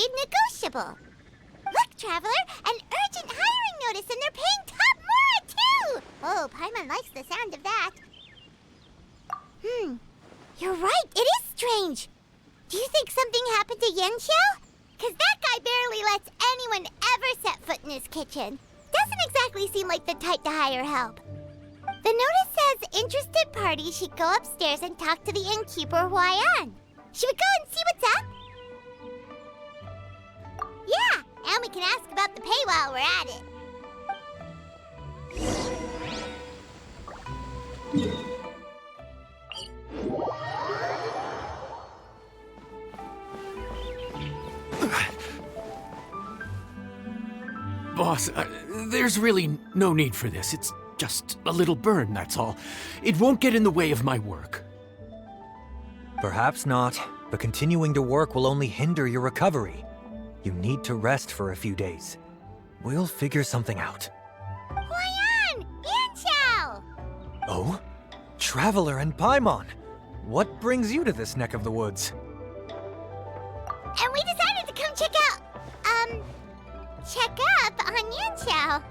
negotiable. Look, Traveler, an urgent hiring notice and they're paying top more, too! Oh, Paimon likes the sound of that. You're right, it is strange. Do you think something happened to Yanxiao? Because that guy barely lets anyone ever set foot in his kitchen. Doesn't exactly seem like the type to hire help. The notice says interested parties should go upstairs and talk to the innkeeper Huayan. Should we go and see what's up? Yeah, and we can ask about the pay while we're at it. Boss, there's really no need for this. It's just a little burn, that's all. It won't get in the way of my work. Perhaps not, but continuing to work will only hinder your recovery. You need to rest for a few days. We'll figure something out. Huayan! Yanxiao! Oh? Traveler and Paimon! What brings you to this neck of the woods? And we decided to come check up on Yanxiao.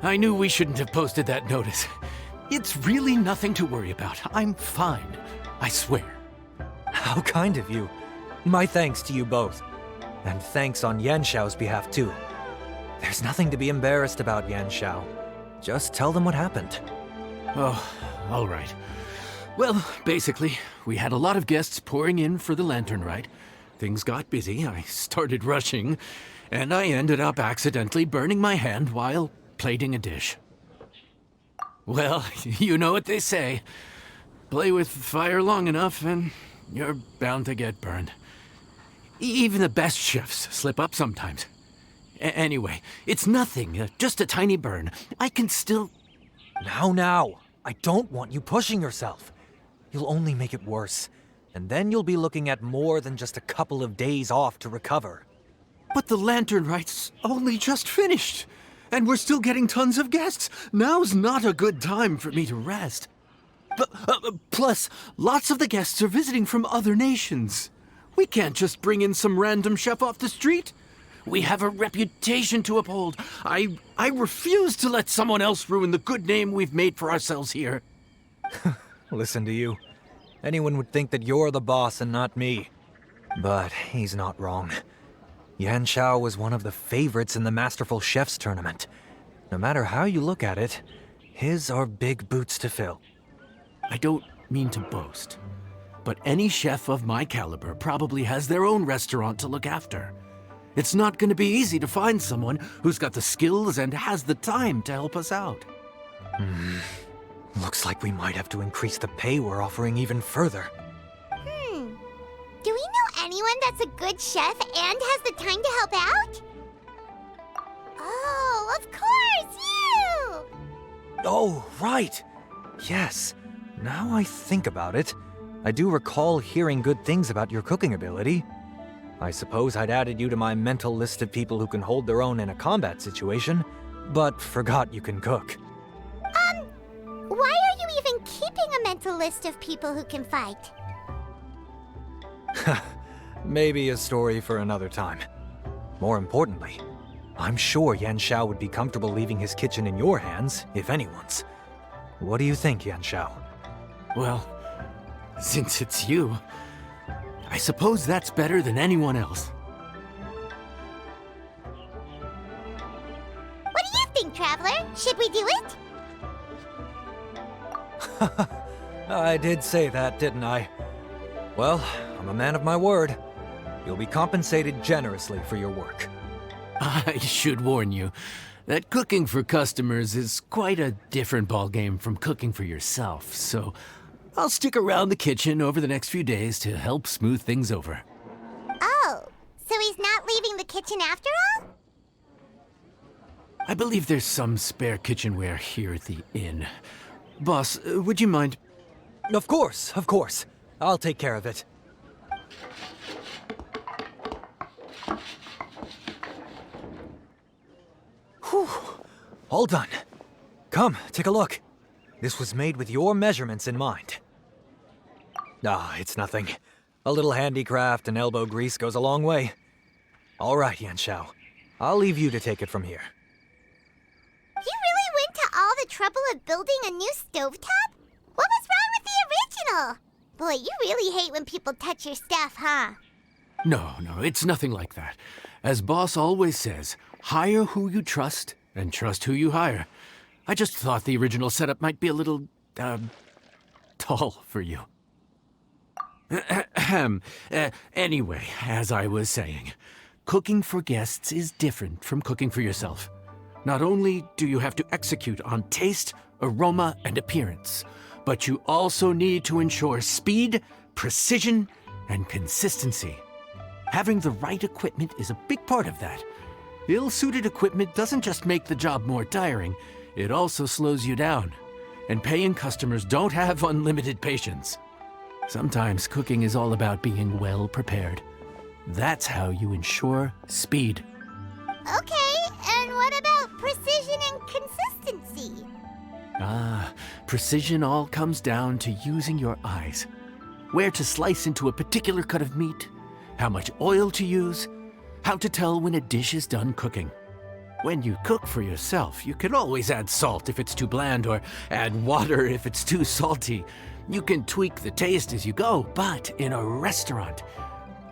I knew we shouldn't have posted that notice. It's really nothing to worry about. I'm fine. I swear. How kind of you. My thanks to you both. And thanks on Yanxiao's behalf too. There's nothing to be embarrassed about, Yanxiao. Just tell them what happened. Oh, all right. Well, basically, we had a lot of guests pouring in for the lantern ride. Things got busy, I started rushing, and I ended up accidentally burning my hand while plating a dish. Well, you know what they say. Play with fire long enough and you're bound to get burned. Even the best chefs slip up sometimes. Anyway, it's nothing, just a tiny burn. I can still... Now, I don't want you pushing yourself. You'll only make it worse. And then you'll be looking at more than just a couple of days off to recover. But the lantern ride's only just finished. And we're still getting tons of guests. Now's not a good time for me to rest. Plus, lots of the guests are visiting from other nations. We can't just bring in some random chef off the street. We have a reputation to uphold. I refuse to let someone else ruin the good name we've made for ourselves here. Listen to you. Anyone would think that you're the boss and not me. But he's not wrong. Yanxiao was one of the favorites in the Masterful Chefs tournament. No matter how you look at it, his are big boots to fill. I don't mean to boast, but any chef of my caliber probably has their own restaurant to look after. It's not going to be easy to find someone who's got the skills and has the time to help us out. Looks like we might have to increase the pay we're offering even further. Do we know anyone that's a good chef and has the time to help out? Oh, of course, you! Oh, right. Yes. Now I think about it, I do recall hearing good things about your cooking ability. I suppose I'd added you to my mental list of people who can hold their own in a combat situation, but forgot you can cook. Why are you even keeping a mental list of people who can fight? Maybe a story for another time. More importantly, I'm sure Yanxiao would be comfortable leaving his kitchen in your hands, if anyone's. What do you think, Yanxiao? Well, since it's you, I suppose that's better than anyone else. What do you think, Traveler? Should we do it? I did say that, didn't I? Well, I'm a man of my word. You'll be compensated generously for your work. I should warn you that cooking for customers is quite a different ballgame from cooking for yourself, so I'll stick around the kitchen over the next few days to help smooth things over. Oh, so he's not leaving the kitchen after all? I believe there's some spare kitchenware here at the inn. Boss, would you mind? Of course. I'll take care of it. Whew. All done. Come, take a look. This was made with your measurements in mind. It's nothing. A little handicraft and elbow grease goes a long way. All right, Yanxiao. I'll leave you to take it from here. You really went to all the trouble of building a new stovetop? What was wrong with the original? Boy, you really hate when people touch your stuff, huh? No, it's nothing like that. As boss always says, hire who you trust and trust who you hire. I just thought the original setup might be a little, tall for you. Anyway, as I was saying, cooking for guests is different from cooking for yourself. Not only do you have to execute on taste, aroma, and appearance, but you also need to ensure speed, precision, and consistency. Having the right equipment is a big part of that. Ill-suited equipment doesn't just make the job more tiring, it also slows you down. And paying customers don't have unlimited patience. Sometimes cooking is all about being well prepared. That's how you ensure speed. Okay, and what about precision and consistency? Precision all comes down to using your eyes. Where to slice into a particular cut of meat, how much oil to use, how to tell when a dish is done cooking. When you cook for yourself, you can always add salt if it's too bland or add water if it's too salty. You can tweak the taste as you go, but in a restaurant,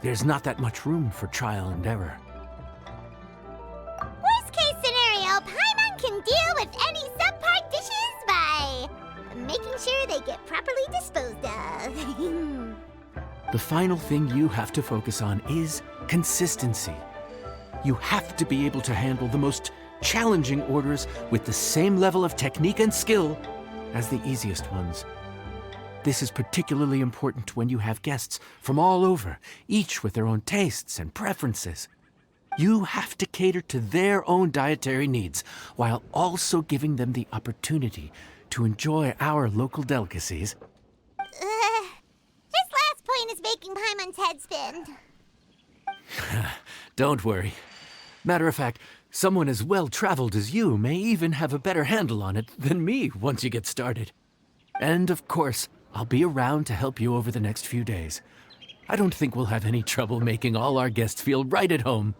there's not that much room for trial and error. Worst case scenario, Paimon can deal with any subpar dishes by making sure they get properly disposed of. The final thing you have to focus on is consistency. You have to be able to handle the most challenging orders with the same level of technique and skill as the easiest ones. This is particularly important when you have guests from all over, each with their own tastes and preferences. You have to cater to their own dietary needs while also giving them the opportunity to enjoy our local delicacies. This last point is making Paimon's head spin. Don't worry. Matter of fact, someone as well-traveled as you may even have a better handle on it than me once you get started. And of course, I'll be around to help you over the next few days. I don't think we'll have any trouble making all our guests feel right at home.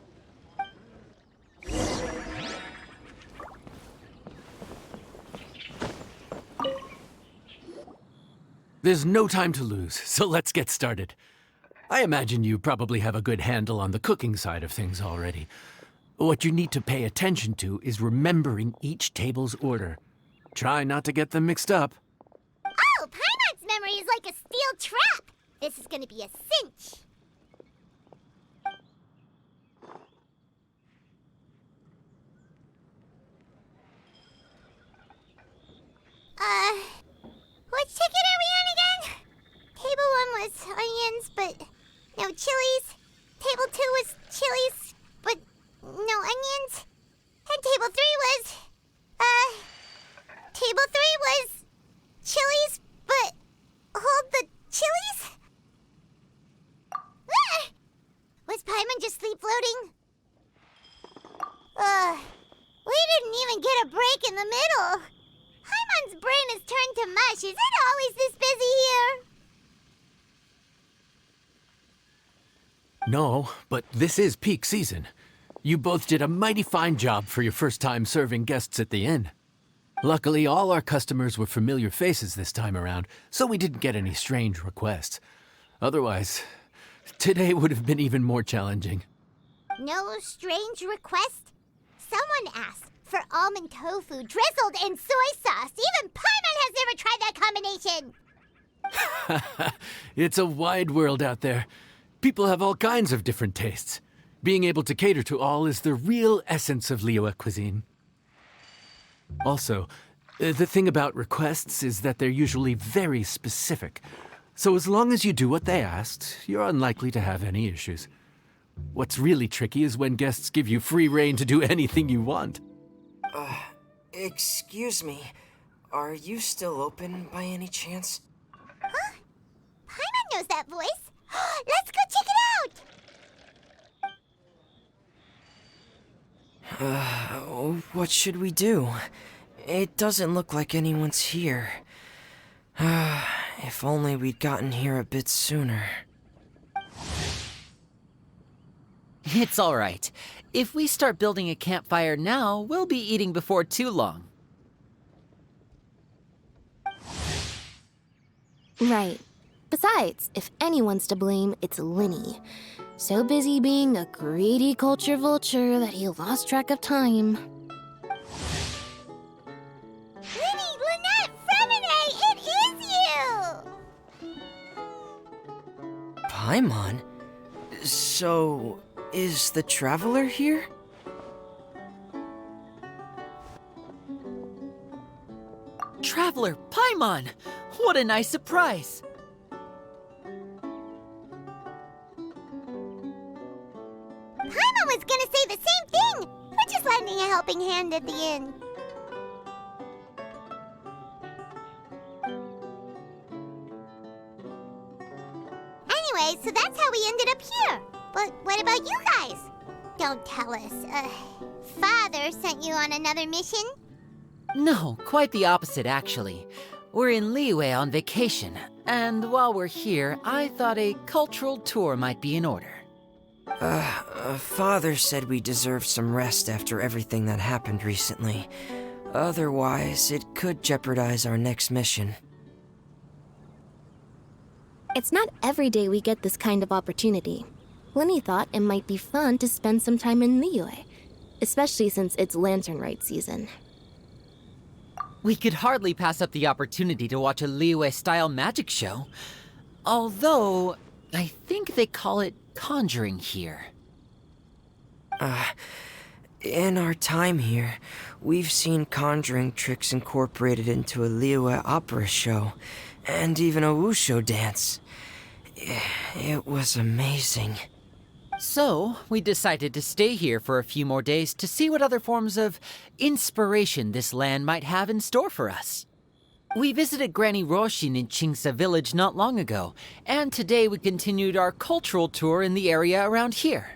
There's no time to lose, so let's get started. I imagine you probably have a good handle on the cooking side of things already. What you need to pay attention to is remembering each table's order. Try not to get them mixed up. Oh, Paimon's memory is like a steel trap. This is gonna be a cinch. Which ticket are we on again? Table 1 was onions, but no chilies. Table 2 was chilies, but no onions. And table 3 was, chilies, but hold the chilies? Ah! Was Paimon just sleep floating? We didn't even get a break in the middle. Paimon's brain has turned to mush. Is it always this busy here? No, but this is peak season. You both did a mighty fine job for your first time serving guests at the inn. Luckily, all our customers were familiar faces this time around, so we didn't get any strange requests. Otherwise, today would have been even more challenging. No strange request? Someone asked for almond tofu drizzled in soy sauce. Even Paimon has never tried that combination. It's a wide world out there. People have all kinds of different tastes. Being able to cater to all is the real essence of Liyue cuisine. Also, the thing about requests is that they're usually very specific. So as long as you do what they asked, you're unlikely to have any issues. What's really tricky is when guests give you free rein to do anything you want. Excuse me. Are you still open by any chance? Huh? Paimon knows that voice. Let's go check it out! What should we do? It doesn't look like anyone's here. If only we'd gotten here a bit sooner. It's all right. If we start building a campfire now, we'll be eating before too long. Right. Besides, if anyone's to blame, it's Linny. So busy being a greedy culture vulture that he lost track of time. Linny, Lynette, Fremine, it is you! Paimon? So, is the Traveler here? Traveler, Paimon! What a nice surprise! Paimon was gonna say the same thing! We're just lending a helping hand at the inn. Anyway, so that's how we ended up here. But what about you guys? Don't tell us. Father sent you on another mission? No, quite the opposite, actually. We're in Liyue on vacation, and while we're here, I thought a cultural tour might be in order. Father said we deserved some rest after everything that happened recently. Otherwise, it could jeopardize our next mission. It's not every day we get this kind of opportunity. Linny thought it might be fun to spend some time in Liyue, especially since it's Lantern Rite season. We could hardly pass up the opportunity to watch a Liyue-style magic show. Although, I think they call it conjuring here. In our time here, we've seen conjuring tricks incorporated into a Liyue opera show, and even a wushu dance. It was amazing. So, we decided to stay here for a few more days to see what other forms of inspiration this land might have in store for us. We visited Granny Roshin in Chingsa village not long ago, and today we continued our cultural tour in the area around here.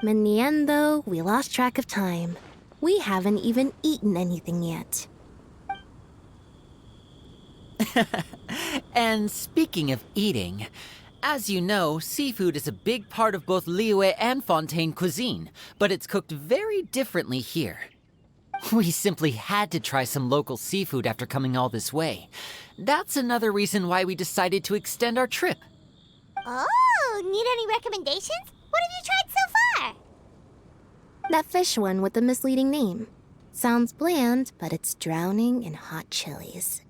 In the end, though, we lost track of time. We haven't even eaten anything yet. And speaking of eating, as you know, seafood is a big part of both Liyue and Fontaine cuisine, but it's cooked very differently here. We simply had to try some local seafood after coming all this way. That's another reason why we decided to extend our trip. Oh, need any recommendations? What have you tried so far? That fish one with the misleading name. Sounds bland, but it's drowning in hot chilies.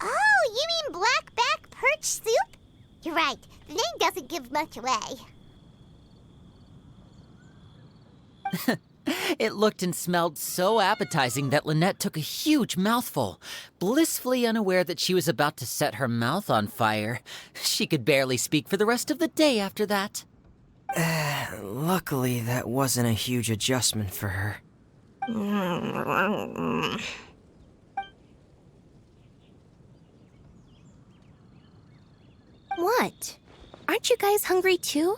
Oh, you mean blackback perch soup? You're right, the name doesn't give much away. It looked and smelled so appetizing that Lynette took a huge mouthful, blissfully unaware that she was about to set her mouth on fire. She could barely speak for the rest of the day after that. Luckily, that wasn't a huge adjustment for her. What? Aren't you guys hungry too?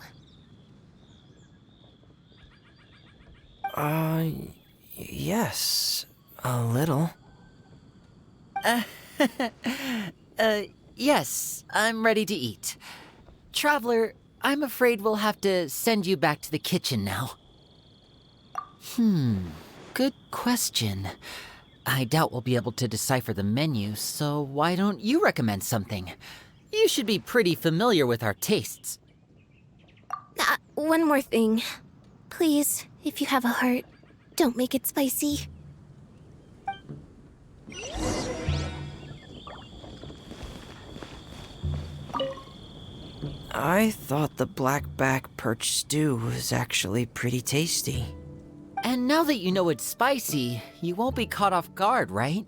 Yes. A little. Yes, I'm ready to eat. Traveler, I'm afraid we'll have to send you back to the kitchen now. Good question. I doubt we'll be able to decipher the menu, so why don't you recommend something? You should be pretty familiar with our tastes. One more thing. Please, if you have a heart, don't make it spicy. I thought the blackback perch stew was actually pretty tasty. And now that you know it's spicy, you won't be caught off guard, right?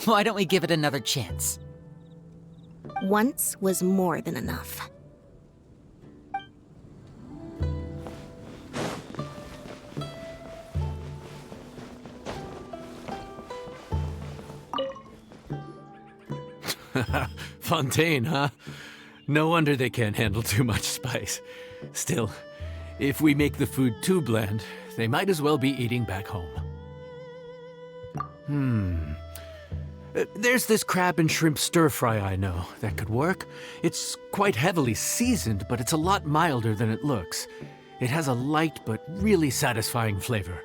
Why don't we give it another chance? Once was more than enough. Fontaine, huh? No wonder they can't handle too much spice. Still, if we make the food too bland, they might as well be eating back home. There's this crab and shrimp stir-fry I know that could work. It's quite heavily seasoned, but it's a lot milder than it looks. It has a light but really satisfying flavor.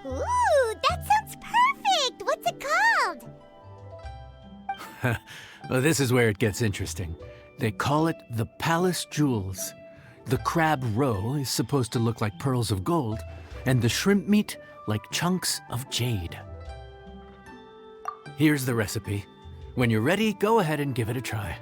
Ooh, that sounds perfect! What's it called? Well, this is where it gets interesting. They call it the Palace Jewels. The crab roe is supposed to look like pearls of gold, and the shrimp meat like chunks of jade. Here's the recipe. When you're ready, go ahead and give it a try.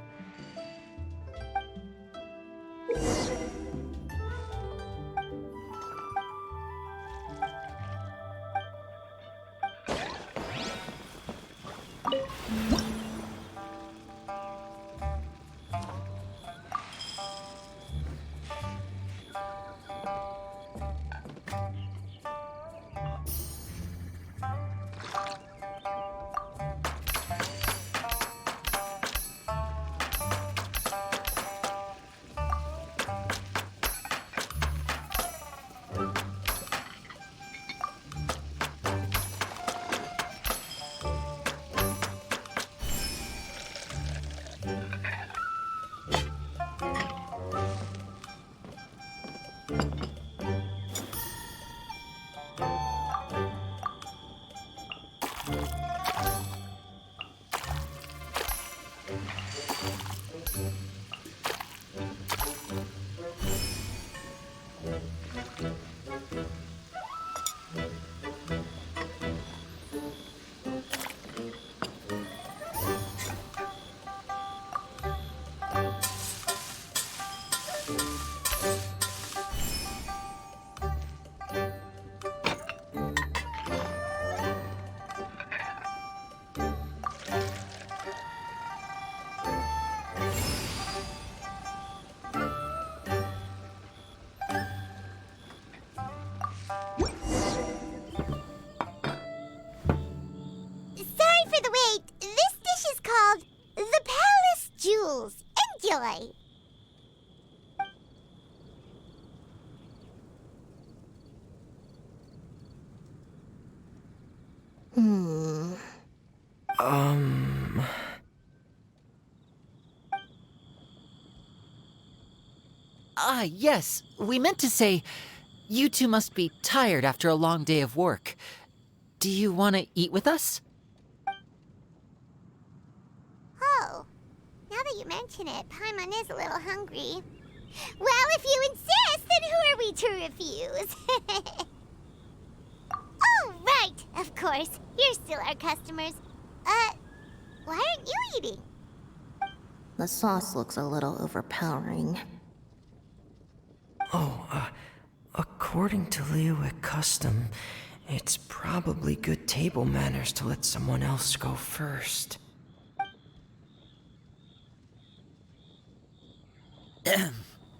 Sorry for the wait. This dish is called the Palace Jewels. Enjoy! Ah, yes. We meant to say, you two must be tired after a long day of work. Do you want to eat with us? Oh, now that you mention it, Paimon is a little hungry. Well, if you insist, then who are we to refuse? Oh, right, of course. You're still our customers. Why aren't you eating? The sauce looks a little overpowering. According to Liyue custom, it's probably good table manners to let someone else go first.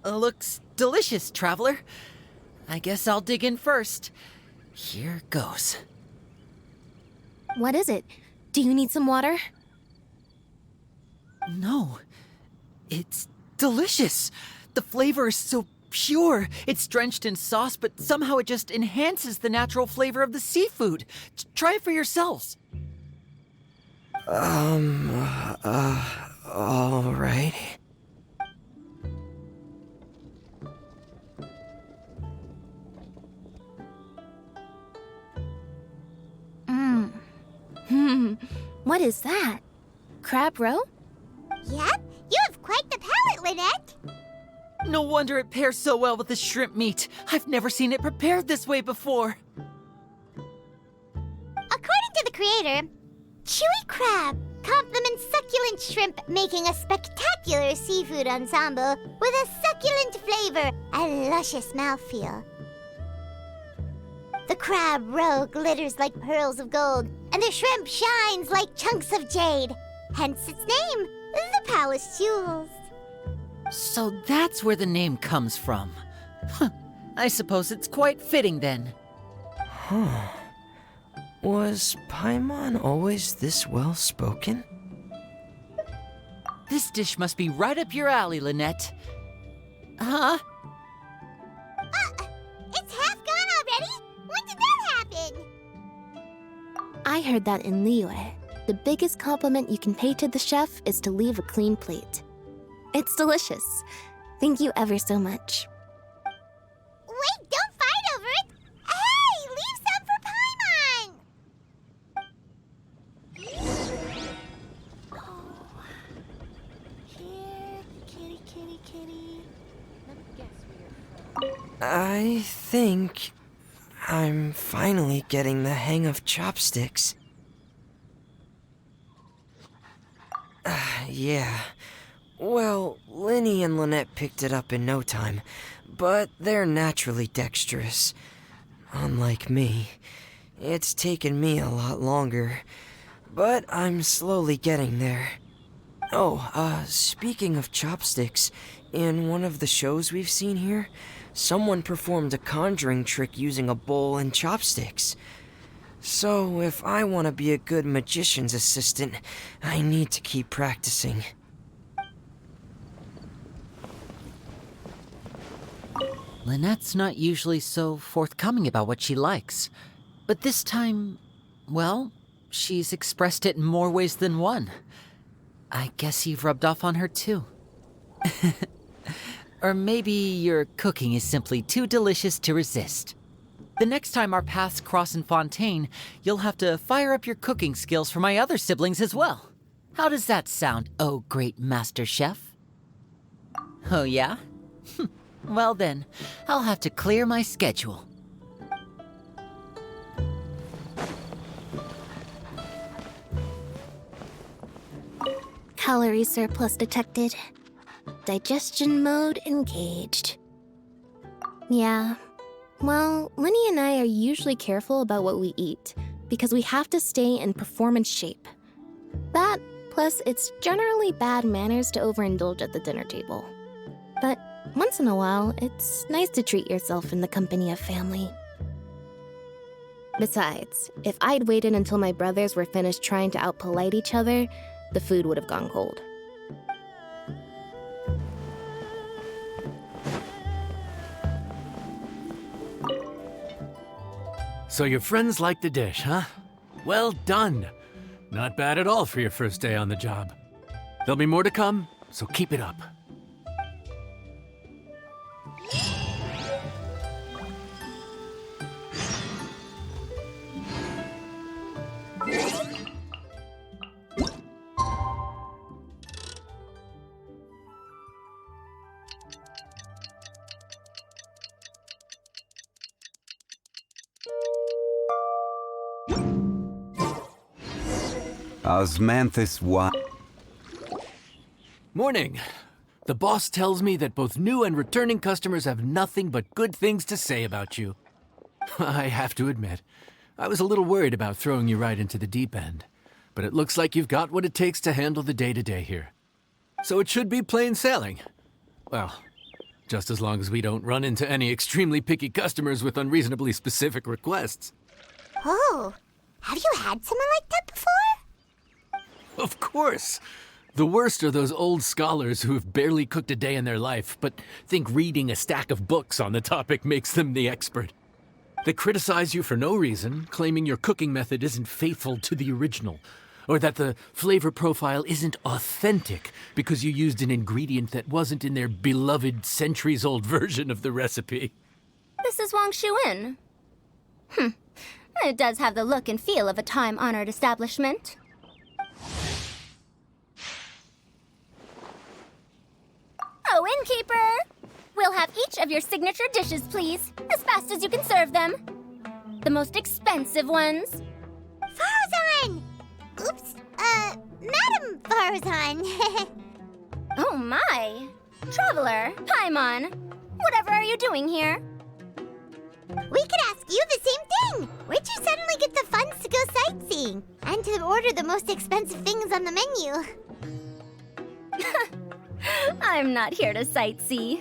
Looks delicious, traveler. I guess I'll dig in first. Here goes. What is it? Do you need some water? No, it's delicious. The flavor is so pure. It's drenched in sauce, but somehow it just enhances the natural flavor of the seafood. Try it for yourselves. All right. What is that? Crab roe? Yep, you have quite the palate, Lynette. No wonder it pairs so well with the shrimp meat. I've never seen it prepared this way before. According to the creator, chewy crab complements succulent shrimp, making a spectacular seafood ensemble with a succulent flavor and luscious mouthfeel. The crab roe glitters like pearls of gold, and the shrimp shines like chunks of jade. Hence its name, the Palace Jewels. So that's where the name comes from. Huh. I suppose it's quite fitting then. Was Paimon always this well-spoken? This dish must be right up your alley, Lynette. Huh? It's half gone already? When did that happen? I heard that in Liyue, the biggest compliment you can pay to the chef is to leave a clean plate. It's delicious. Thank you ever so much. I think I'm finally getting the hang of chopsticks. Yeah. Well, Linny and Lynette picked it up in no time, but they're naturally dexterous. Unlike me, it's taken me a lot longer, but I'm slowly getting there. Oh, speaking of chopsticks, in one of the shows we've seen here, someone performed a conjuring trick using a bowl and chopsticks. So, if I want to be a good magician's assistant, I need to keep practicing. Lynette's not usually so forthcoming about what she likes. But this time, well, she's expressed it in more ways than one. I guess you've rubbed off on her too. Or maybe your cooking is simply too delicious to resist. The next time our paths cross in Fontaine, you'll have to fire up your cooking skills for my other siblings as well. How does that sound, oh great master chef? Oh yeah? Well then, I'll have to clear my schedule. Calorie surplus detected. Digestion mode engaged. Yeah. Well, Linny and I are usually careful about what we eat, because we have to stay in performance shape. That, plus it's generally bad manners to overindulge at the dinner table. But once in a while, it's nice to treat yourself in the company of family. Besides, if I'd waited until my brothers were finished trying to out-polite each other, the food would have gone cold. So your friends like the dish, huh? Well done. Not bad at all for your first day on the job. There'll be more to come, so keep it up. Osmanthus what? Morning. The boss tells me that both new and returning customers have nothing but good things to say about you. I have to admit, I was a little worried about throwing you right into the deep end, but it looks like you've got what it takes to handle the day-to-day here. So it should be plain sailing. Well, just as long as we don't run into any extremely picky customers with unreasonably specific requests. Oh, have you had someone like that before? Of course. The worst are those old scholars who have barely cooked a day in their life, but think reading a stack of books on the topic makes them the expert. They criticize you for no reason, claiming your cooking method isn't faithful to the original, or that the flavor profile isn't authentic because you used an ingredient that wasn't in their beloved centuries-old version of the recipe. This is Wangshu Inn. It does have the look and feel of a time-honored establishment. Oh, innkeeper! We'll have each of your signature dishes, please, as fast as you can serve them. The most expensive ones. Farzan! Oops, Madam Farzan. Oh my! Traveler, Paimon, whatever are you doing here? We could ask you the same thing. Where'd you suddenly get the funds to go sightseeing? And to order the most expensive things on the menu? I'm not here to sightsee.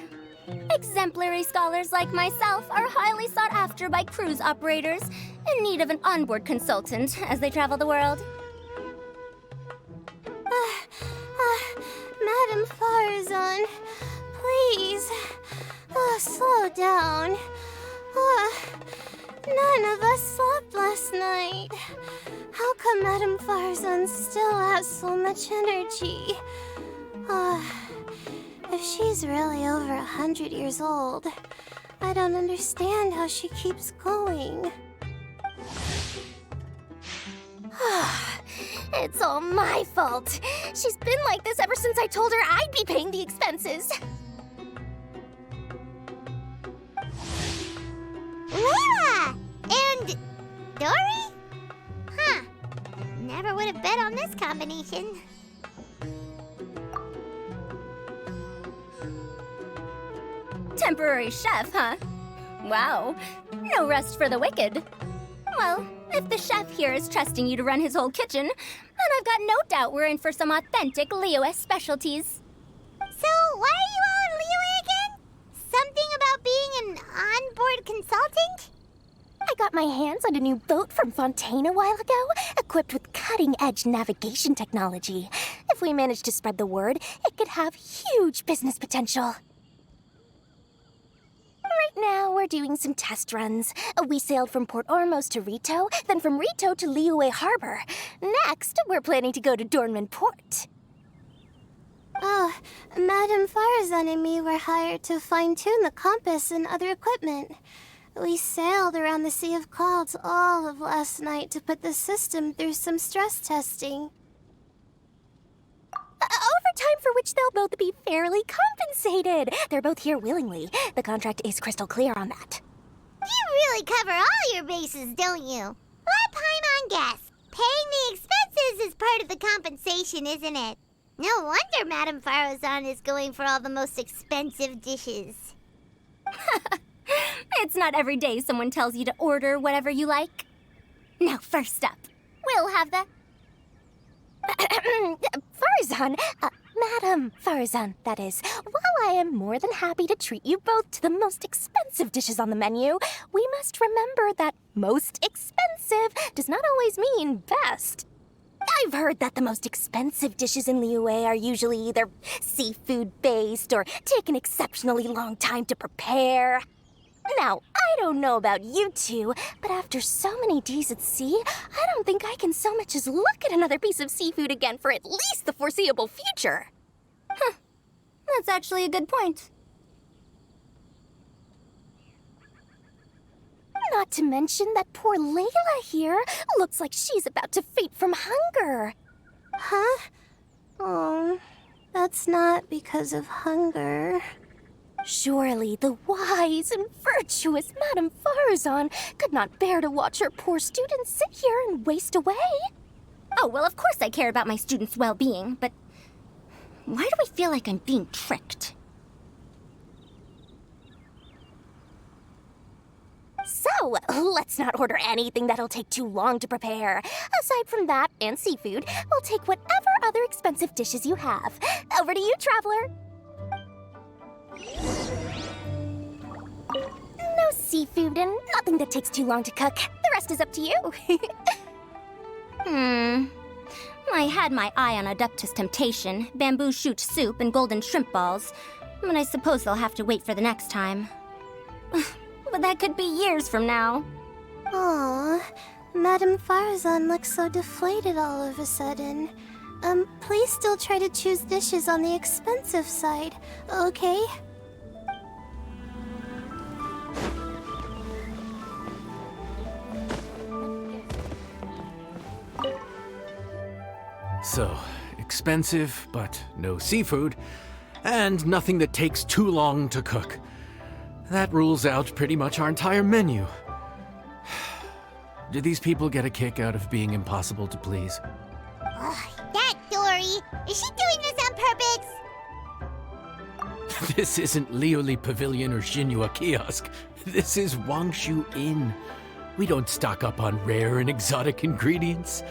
Exemplary scholars like myself are highly sought after by cruise operators in need of an onboard consultant as they travel the world. Madam Farzan, please, slow down. None of us slept last night. How come Madam Farzan still has so much energy? If she's really over 100 years old, I don't understand how she keeps going. It's all my fault. She's been like this ever since I told her I'd be paying the expenses. Dory? Huh. Never would have bet on this combination. Temporary chef, huh? Wow. No rest for the wicked. Well, if the chef here is trusting you to run his whole kitchen, then I've got no doubt we're in for some authentic Liyue specialties. So, why are you all in Liyue again? Something about being an onboard consultant? I got my hands on a new boat from Fontaine a while ago, equipped with cutting-edge navigation technology. If we manage to spread the word, it could have huge business potential. Right now, we're doing some test runs. We sailed from Port Ormos to Rito, then from Rito to Liyue Harbor. Next, we're planning to go to Dornman Port. Oh, Madame Farazan and me were hired to fine-tune the compass and other equipment. We sailed around the Sea of Clouds all of last night to put the system through some stress testing. Overtime for which they'll both be fairly compensated. They're both here willingly. The contract is crystal clear on that. You really cover all your bases, don't you? Let Paimon guess. Paying the expenses is part of the compensation, isn't it? No wonder Madame Farazan is going for all the most expensive dishes. It's not every day someone tells you to order whatever you like. Now, first up, we'll have the... Farazan, Madam Farazan, that is. While I am more than happy to treat you both to the most expensive dishes on the menu, we must remember that most expensive does not always mean best. I've heard that the most expensive dishes in Liyue are usually either seafood-based or take an exceptionally long time to prepare. Now, I don't know about you two, but after so many days at sea, I don't think I can so much as look at another piece of seafood again for at least the foreseeable future. Huh. That's actually a good point. Not to mention that poor Layla here looks like she's about to faint from hunger. Huh? Oh, that's not because of hunger. Surely the wise and virtuous Madame Farazan could not bear to watch her poor students sit here and waste away. Oh, well, of course I care about my students' well-being, but why do I feel like I'm being tricked? So, let's not order anything that'll take too long to prepare. Aside from that and seafood, we'll take whatever other expensive dishes you have. Over to you, traveler. No seafood and nothing that takes too long to cook. The rest is up to you. I had my eye on Adeptus Temptation, bamboo shoot soup, and golden shrimp balls, but I suppose they'll have to wait for the next time. But that could be years from now. Aw, Madame Farazan looks so deflated all of a sudden. Please still try to choose dishes on the expensive side, okay? So, expensive, but no seafood, and nothing that takes too long to cook. That rules out pretty much our entire menu. Do these people get a kick out of being impossible to please? That Dory! Is she doing this on purpose? This isn't Lioli Pavilion or Xinhua Kiosk. This is Wangshu Inn. We don't stock up on rare and exotic ingredients.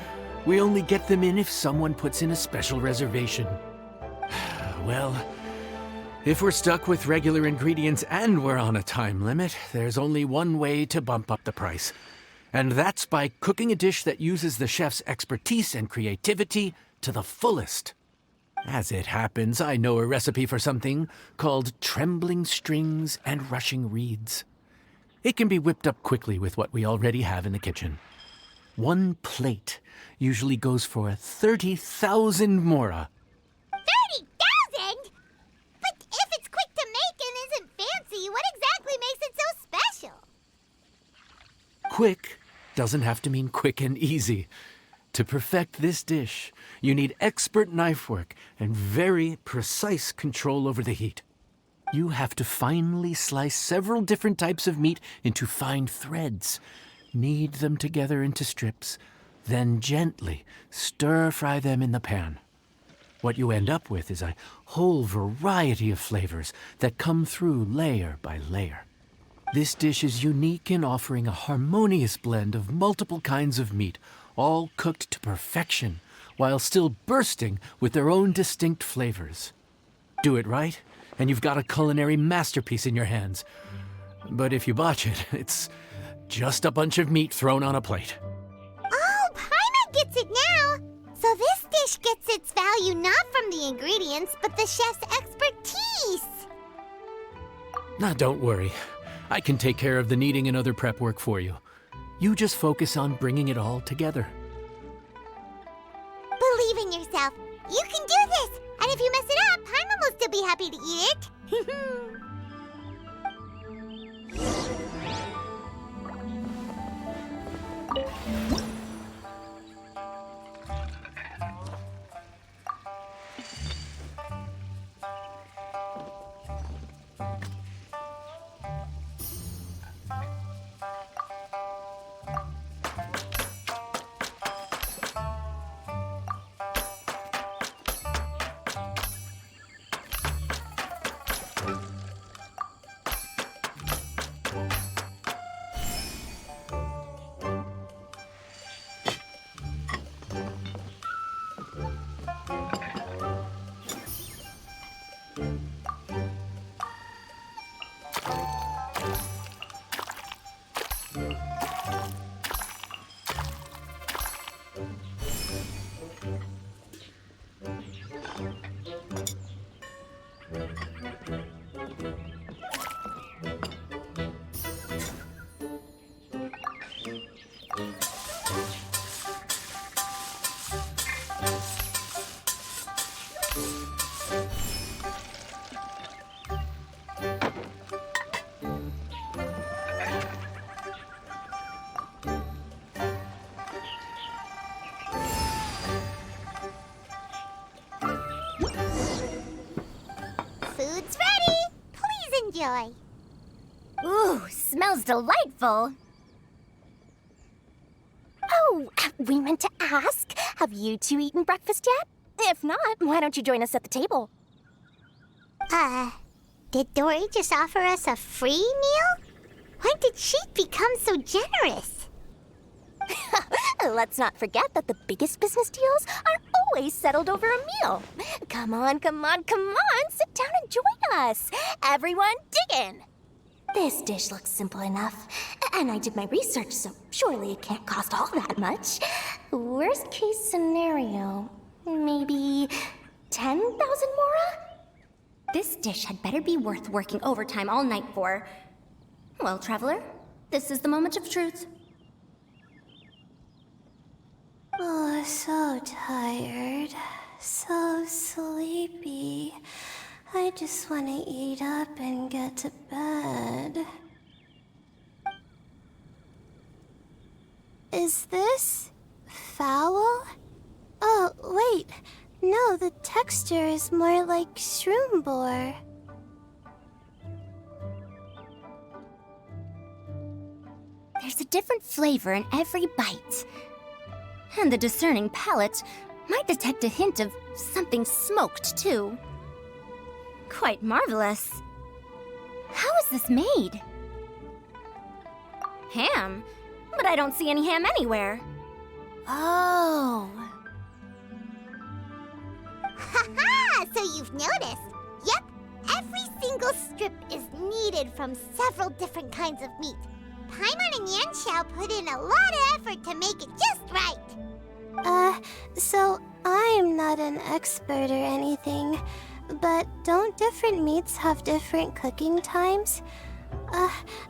We only get them in if someone puts in a special reservation. Well, if we're stuck with regular ingredients and we're on a time limit, there's only one way to bump up the price. And that's by cooking a dish that uses the chef's expertise and creativity to the fullest. As it happens, I know a recipe for something called trembling strings and rushing reeds. It can be whipped up quickly with what we already have in the kitchen. One plate usually goes for 30,000 mora. 30,000? But if it's quick to make and isn't fancy, what exactly makes it so special? Quick doesn't have to mean quick and easy. To perfect this dish, you need expert knife work and very precise control over the heat. You have to finely slice several different types of meat into fine threads. knead them together into strips, then gently stir-fry them in the pan. What you end up with is a whole variety of flavors that come through layer by layer. This dish is unique in offering a harmonious blend of multiple kinds of meat, all cooked to perfection, while still bursting with their own distinct flavors. Do it right, and you've got a culinary masterpiece in your hands. But if you botch it, it's just a bunch of meat thrown on a plate. Oh, Paimon gets it now! So this dish gets its value not from the ingredients, but the chef's expertise! Now, don't worry. I can take care of the kneading and other prep work for you. You just focus on bringing it all together. Believe in yourself. You can do this! And if you mess it up, Paimon will still be happy to eat it. Food's ready! Please enjoy. Ooh, smells delightful. Oh, we meant to ask, have you two eaten breakfast yet? If not, why don't you join us at the table? Did Dory just offer us a free meal? When did she become so generous? Let's not forget that the biggest business deals are always settled over a meal. Come on, come on, come on, sit down and join us. Everyone, dig in. This dish looks simple enough, and I did my research, so surely it can't cost all that much. Worst case scenario, maybe 10,000 mora? This dish had better be worth working overtime all night for. Well, traveler, this is the moment of truth. Oh, so tired. So sleepy. I just want to eat up and get to bed. Is this foul? Oh, wait. No, the texture is more like shroom boar. There's a different flavor in every bite. And the discerning palate might detect a hint of something smoked, too. Quite marvelous. How is this made? Ham? But I don't see any ham anywhere. Oh. Ha-ha! So you've noticed. Yep, every single strip is kneaded from several different kinds of meat. Paimon and Yanxiao put in a lot of effort to make it just right. So I'm not an expert or anything, but don't different meats have different cooking times?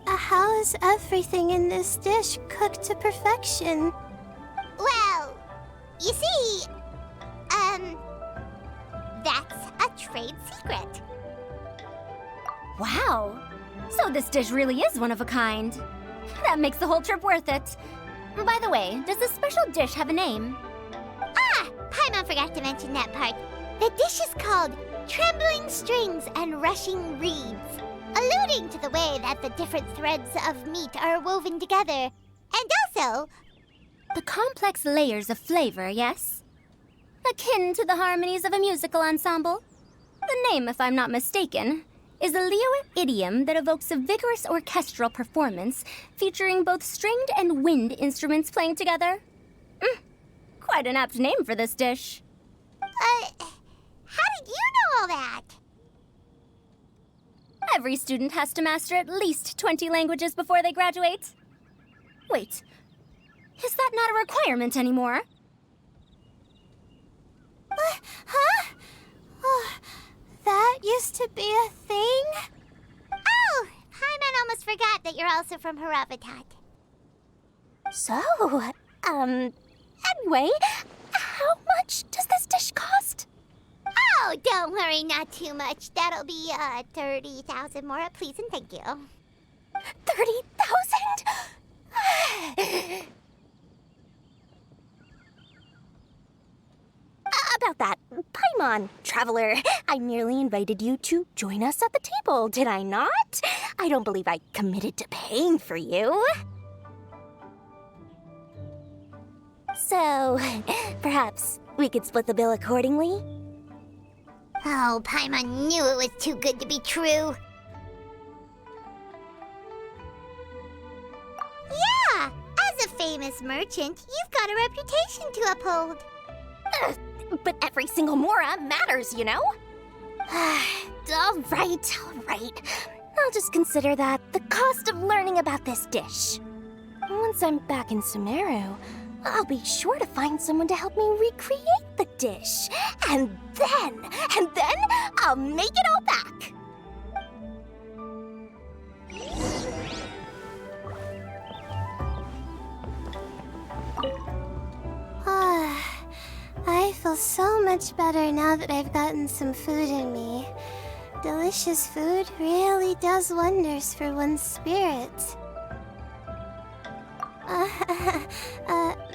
How is everything in this dish cooked to perfection? Well, you see, that's a trade secret. Wow. So this dish really is one of a kind. That makes the whole trip worth it. By the way, does this special dish have a name? Paimon forgot to mention that part. The dish is called Trembling Strings and Rushing Reeds, alluding to the way that the different threads of meat are woven together And also, The complex layers of flavor, yes? Akin to the harmonies of a musical ensemble. The name, if I'm not mistaken, is a Liyue idiom that evokes a vigorous orchestral performance featuring both stringed and wind instruments playing together. Quite an apt name for this dish. how did you know all that? Every student has to master at least 20 languages before they graduate. Wait, is that not a requirement anymore? Huh? Oh, that used to be a thing? Oh, Paimon almost forgot that you're also from Haravatat. So, anyway, how much does this dish cost? Oh, don't worry, not too much. That'll be, 30,000 more, please and thank you. 30,000? About that, Paimon, traveler, I merely invited you to join us at the table, did I not? I don't believe I committed to paying for you. So, perhaps we could split the bill accordingly? Oh, Paimon knew it was too good to be true. Yeah, as a famous merchant, you've got a reputation to uphold. But every single mora matters, you know? All right. I'll just consider that the cost of learning about this dish. Once I'm back in Sumeru, I'll be sure to find someone to help me recreate the dish. And then I'll make it all back. I feel so much better now that I've gotten some food in me. Delicious food really does wonders for one's spirits.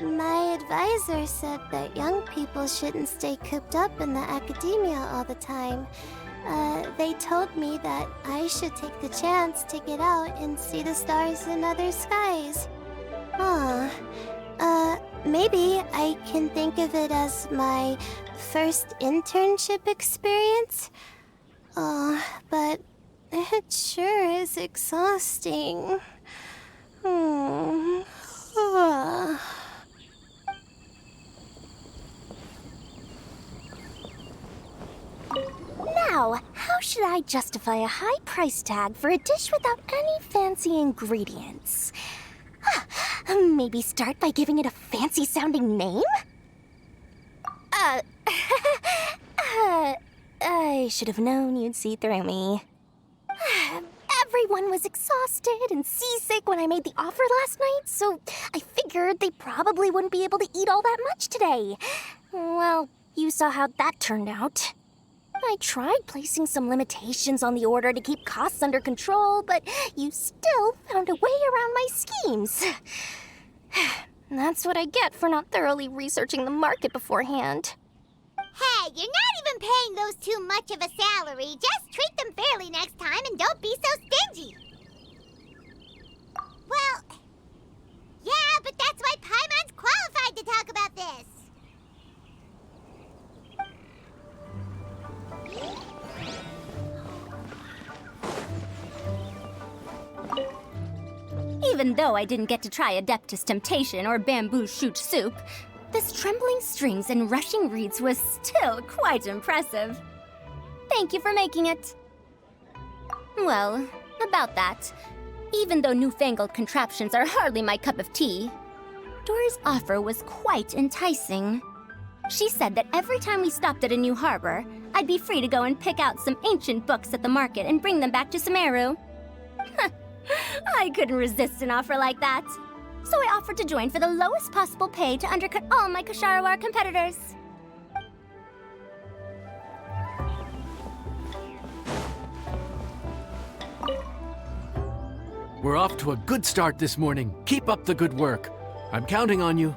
My advisor said that young people shouldn't stay cooped up in the academia all the time. They told me that I should take the chance to get out and see the stars in other skies. Maybe I can think of it as my first internship experience. But it sure is exhausting. Now, how should I justify a high price tag for a dish without any fancy ingredients? Maybe start by giving it a fancy-sounding name? I should have known you'd see through me. Everyone was exhausted and seasick when I made the offer last night, so I figured they probably wouldn't be able to eat all that much today. Well, you saw how that turned out. I tried placing some limitations on the order to keep costs under control, but you still found a way around my schemes. That's what I get for not thoroughly researching the market beforehand. Hey, you're not even paying those too much of a salary. Just treat them fairly next time and don't be so stingy. Well, yeah, but that's why Paimon's qualified to talk about this. Even though I didn't get to try Adeptus Temptation or Bamboo Shoot Soup, this trembling strings and rushing reeds was still quite impressive. Thank you for making it. Well, about that, even though newfangled contraptions are hardly my cup of tea, Dora's offer was quite enticing. She said that every time we stopped at a new harbor, I'd be free to go and pick out some ancient books at the market and bring them back to Sumeru. I couldn't resist an offer like that. So I offered to join for the lowest possible pay to undercut all my Ksharawar competitors. We're off to a good start this morning. Keep up the good work. I'm counting on you.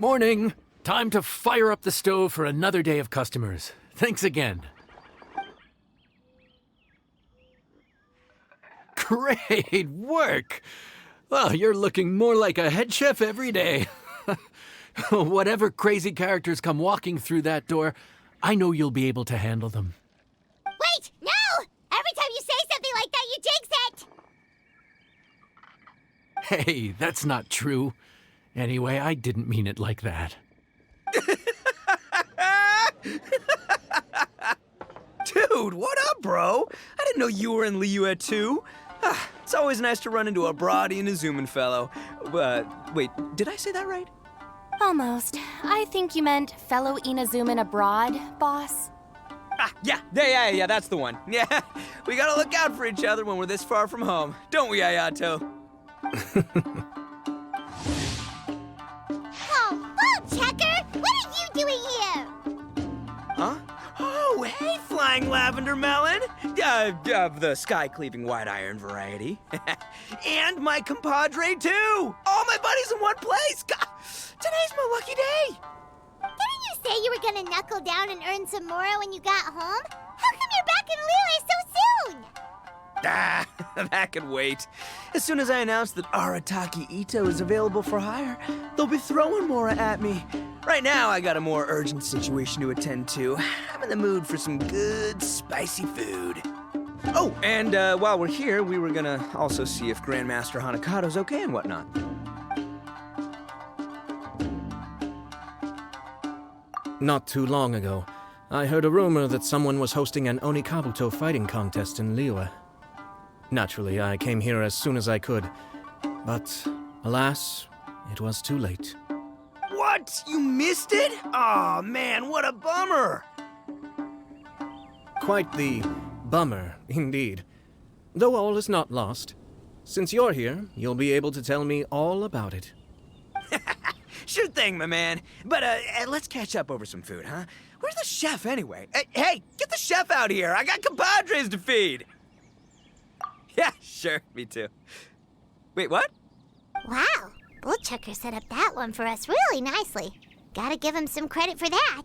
Morning. Time to fire up the stove for another day of customers. Thanks again. Great work! Well, you're looking more like a head chef every day. Whatever crazy characters come walking through that door, I know you'll be able to handle them. Wait, no! Every time you say something like that, you jinx it! Hey, that's not true. Anyway, I didn't mean it like that. Dude, what up, bro? I didn't know you were in Liyue too. It's always nice to run into a Brody and a Zoomin fellow. Wait, did I say that right? Almost. I think you meant fellow Inazuman abroad, boss. Yeah, that's the one. Yeah, we gotta look out for each other when we're this far from home. Don't we, Ayato? Oh, Checker! What are you doing here? Huh? Oh, hey, Flying Lavender Melon! Of the sky-cleaving white iron variety. And my compadre, too! All my buddies in one place! God, today's my lucky day! Didn't you say you were gonna knuckle down and earn some more when you got home? How come you're back in Liyue so soon? That could wait. As soon as I announce that Arataki Ito is available for hire, they'll be throwing Mora at me. Right now, I got a more urgent situation to attend to. I'm in the mood for some good, spicy food. Oh, and while we're here, we were gonna also see if Grandmaster Hanakado's okay and whatnot. Not too long ago, I heard a rumor that someone was hosting an Onikabuto fighting contest in Liyue. Naturally, I came here as soon as I could, but alas, it was too late. What? You missed it? Aw, man, what a bummer! Quite the bummer, indeed. Though all is not lost. Since you're here, you'll be able to tell me all about it. Sure thing, my man. But let's catch up over some food, huh? Where's the chef, anyway? Hey, get the chef out here. I got compadres to feed. Yeah, sure, me too. Wait, what? Wow, Bullchucker set up that one for us really nicely. Gotta give him some credit for that.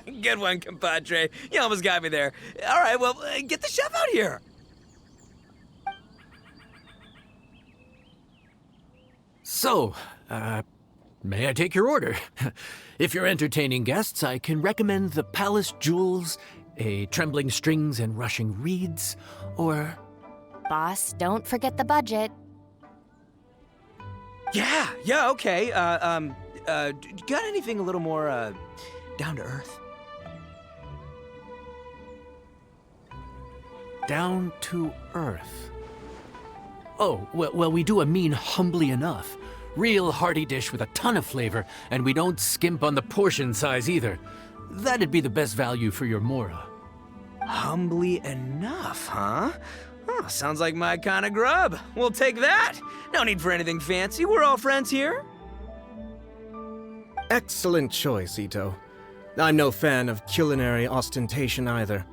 Good one, compadre. You almost got me there. All right, well, get the chef out here. So, may I take your order? If you're entertaining guests, I can recommend the Palace Jewels, a Trembling Strings and Rushing Reeds, or... Boss, don't forget the budget. Yeah, okay. Got anything a little more, down to earth? Down to earth. Oh, well, we do a mean humbly enough. Real hearty dish with a ton of flavor, and we don't skimp on the portion size either. That'd be the best value for your Mora. Humbly enough, huh? Oh, sounds like my kind of grub. We'll take that. No need for anything fancy. We're all friends here. Excellent choice, Ito. I'm no fan of culinary ostentation either.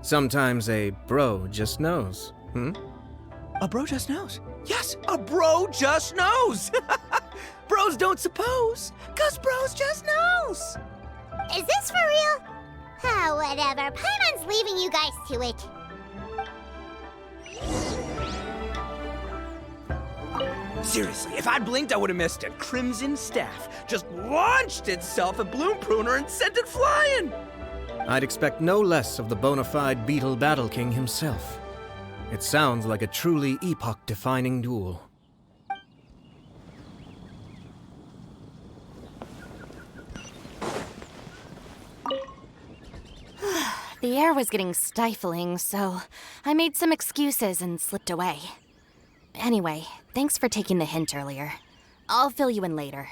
Sometimes a bro just knows, A bro just knows. Yes, a bro just knows. Bros don't suppose, 'cause bros just knows. Is this for real? Oh, whatever. Paimon's leaving you guys to it. Seriously, if I'd blinked, I would have missed it. Crimson Staff just launched itself at Bloom Pruner and sent it flying. I'd expect no less of the bona fide Beetle Battle King himself. It sounds like a truly epoch-defining duel. The air was getting stifling, so I made some excuses and slipped away. Anyway, thanks for taking the hint earlier. I'll fill you in later.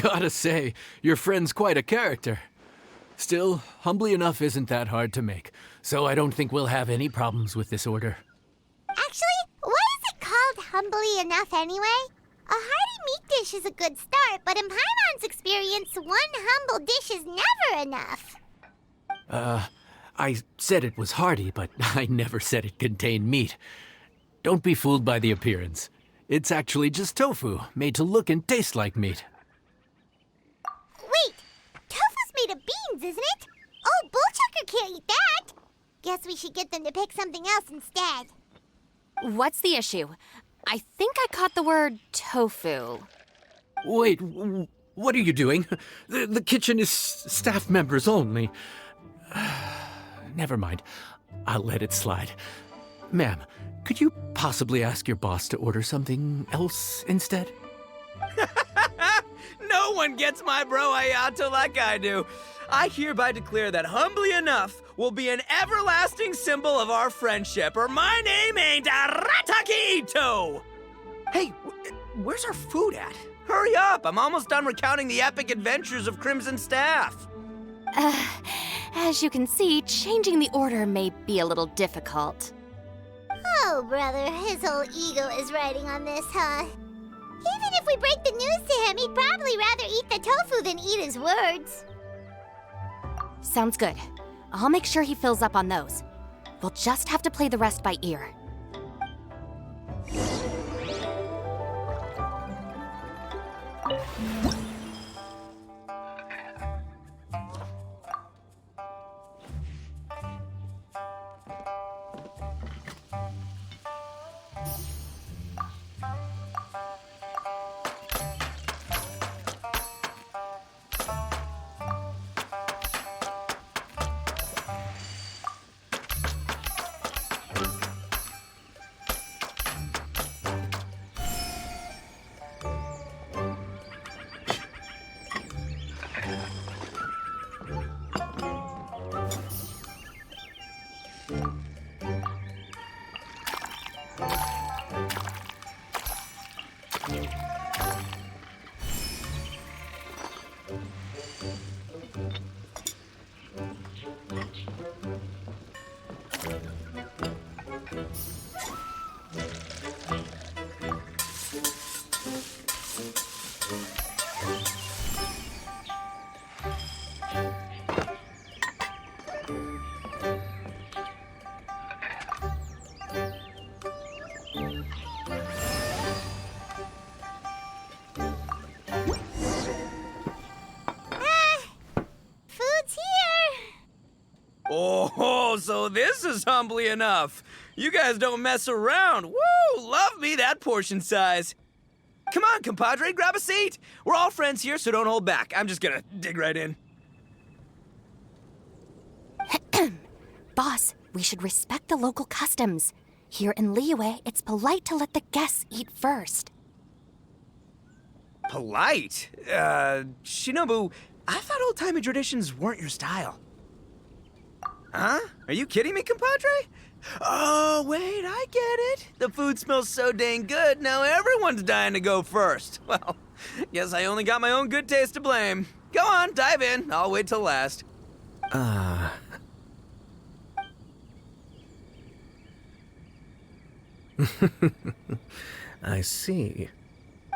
Gotta say, your friend's quite a character. Still, humbly enough isn't that hard to make, so I don't think we'll have any problems with this order. Actually, why is it called humbly enough anyway? A hearty meat dish is a good start, but in Paimon's experience, one humble dish is never enough. I said it was hearty, but I never said it contained meat. Don't be fooled by the appearance. It's actually just tofu, made to look and taste like meat. Wait, tofu's made of beans, isn't it? Oh, Bullchucker can't eat that. Guess we should get them to pick something else instead. What's the issue? I think I caught the word tofu. Wait, what are you doing? The kitchen is staff members only. Never mind. I'll let it slide. Ma'am, could you possibly ask your boss to order something else instead? No one gets my bro Ayato like I do. I hereby declare that Humbly Enough will be an everlasting symbol of our friendship, or my name ain't Arataki Ito! Hey, where's our food at? Hurry up! I'm almost done recounting the epic adventures of Crimson Staff. As you can see, changing the order may be a little difficult. Oh, brother, his whole ego is riding on this, huh? Even if we break the news to him, he'd probably rather eat the tofu than eat his words. Sounds good. I'll make sure he fills up on those. We'll just have to play the rest by ear. Oh, so this is Humbly Enough. You guys don't mess around. Woo! Love me that portion size. Come on, compadre, grab a seat. We're all friends here, so don't hold back. I'm just gonna dig right in. Boss, we should respect the local customs. Here in Liyue, it's polite to let the guests eat first. Polite? Shinobu, I thought old-timey traditions weren't your style. Huh? Are you kidding me, compadre? Oh, wait, I get it. The food smells so dang good, now everyone's dying to go first. Well, guess I only got my own good taste to blame. Go on, dive in. I'll wait till last. I see.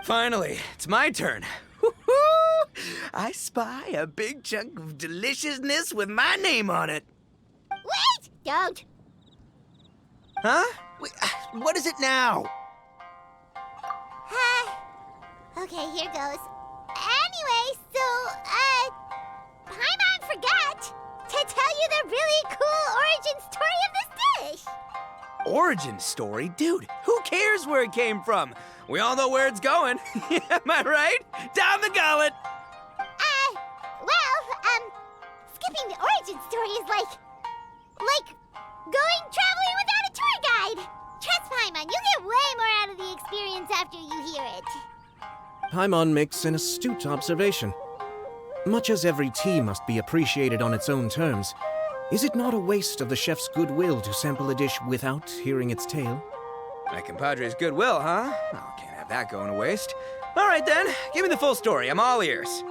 Finally, it's my turn. Woo-hoo! I spy a big chunk of deliciousness with my name on it. Wait! Don't! Huh? Wait, what is it now? Okay, here goes. Anyway, so, Paimon forgot to tell you the really cool origin story of this dish. Origin story? Dude, who cares where it came from? We all know where it's going. Am I right? Down the gullet! Skipping the origin story is like going traveling without a tour guide. Trust Paimon, you'll get way more out of the experience after you hear it. Paimon makes an astute observation. Much as every tea must be appreciated on its own terms, is it not a waste of the chef's goodwill to sample a dish without hearing its tale? My compadre's goodwill, huh? Oh, can't have that going to waste. All right then, give me the full story. I'm all ears.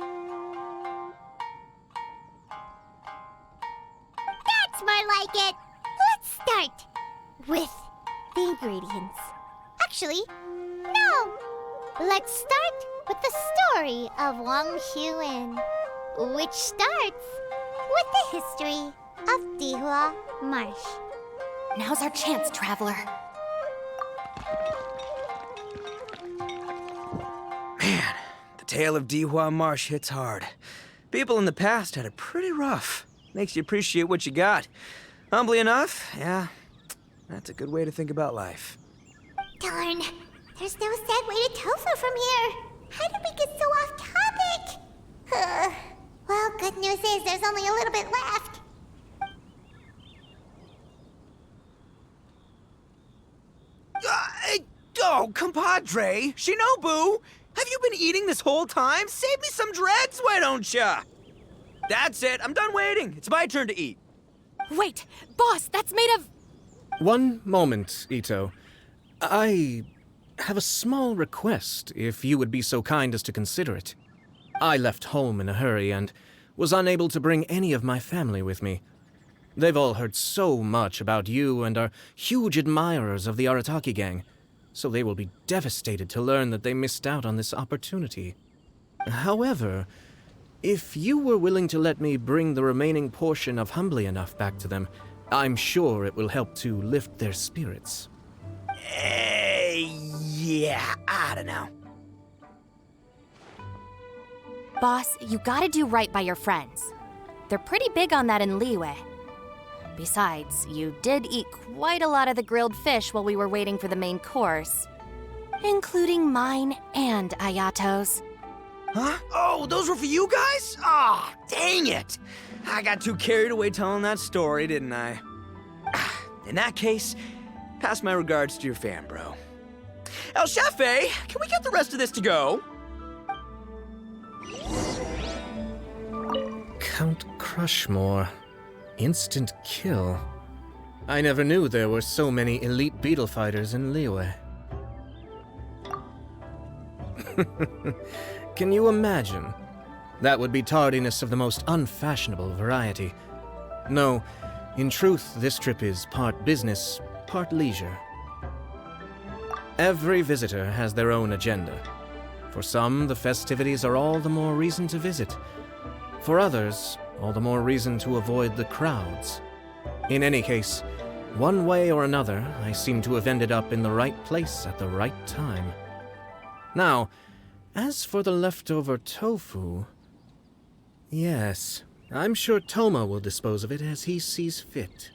That's more like it. Let's start with the ingredients. Actually, no. Let's start with the story of Wangshu Inn, which starts with the history of Dihua Marsh. Now's our chance, traveler. Man, the tale of Dihua Marsh hits hard. People in the past had it pretty rough. Makes you appreciate what you got. Humbly enough, yeah, that's a good way to think about life. Darn, there's no sad way to tofu from here. How did we get so off topic? Well, good news is there's only a little bit left. Oh, compadre, Shinobu, have you been eating this whole time? Save me some dreads, why don't ya? That's it, I'm done waiting. It's my turn to eat. Wait, boss, that's made of... One moment, Ito. I have a small request, if you would be so kind as to consider it. I left home in a hurry and was unable to bring any of my family with me. They've all heard so much about you and are huge admirers of the Arataki gang, so they will be devastated to learn that they missed out on this opportunity. However, if you were willing to let me bring the remaining portion of Humbly Enough back to them, I'm sure it will help to lift their spirits. Yeah, I don't know. Boss, you gotta do right by your friends. They're pretty big on that in Liyue. Besides, you did eat quite a lot of the grilled fish while we were waiting for the main course. Including mine and Ayato's. Huh? Oh, those were for you guys? Ah, dang it! I got too carried away telling that story, didn't I? In that case, pass my regards to your fan, bro. El Chefe, can we get the rest of this to go? Count Crushmore. Instant kill. I never knew there were so many elite beetle fighters in Liyue. Can you imagine? That would be tardiness of the most unfashionable variety. No, in truth, this trip is part business, part leisure. Every visitor has their own agenda. For some, the festivities are all the more reason to visit. For others, all the more reason to avoid the crowds. In any case, one way or another, I seem to have ended up in the right place at the right time. Now, as for the leftover tofu... Yes, I'm sure Toma will dispose of it as he sees fit.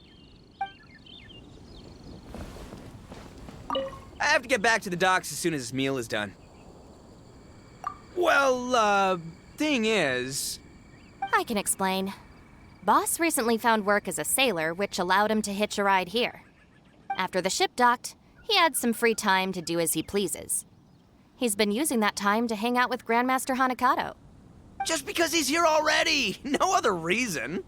I have to get back to the docks as soon as this meal is done. Well, thing is... I can explain. Boss recently found work as a sailor, which allowed him to hitch a ride here. After the ship docked, he had some free time to do as he pleases. He's been using that time to hang out with Grandmaster Hanakato. Just because he's here already! No other reason!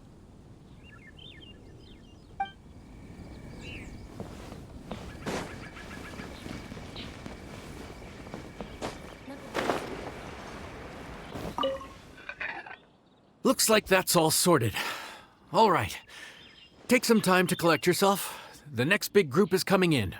Looks like that's all sorted. All right. Take some time to collect yourself. The next big group is coming in.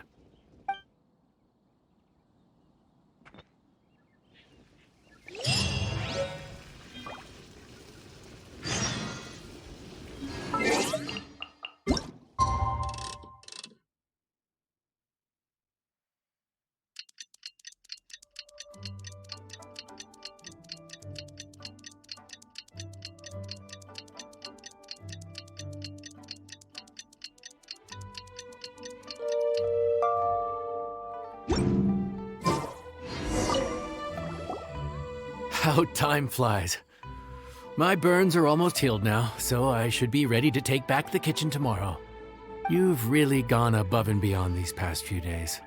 How time flies. My burns are almost healed now, so I should be ready to take back the kitchen tomorrow. You've really gone above and beyond these past few days.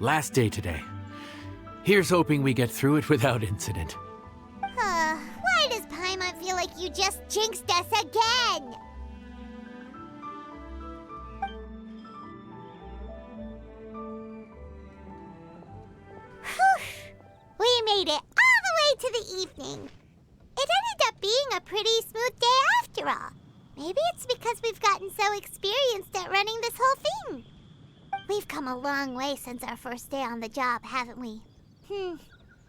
Last day today. Here's hoping we get through it without incident. Why does Paimon feel like you just jinxed us again? We made it all the way to the evening. It ended up being a pretty smooth day after all. Maybe it's because we've gotten so experienced at running this whole thing. We've come a long way since our first day on the job, haven't we?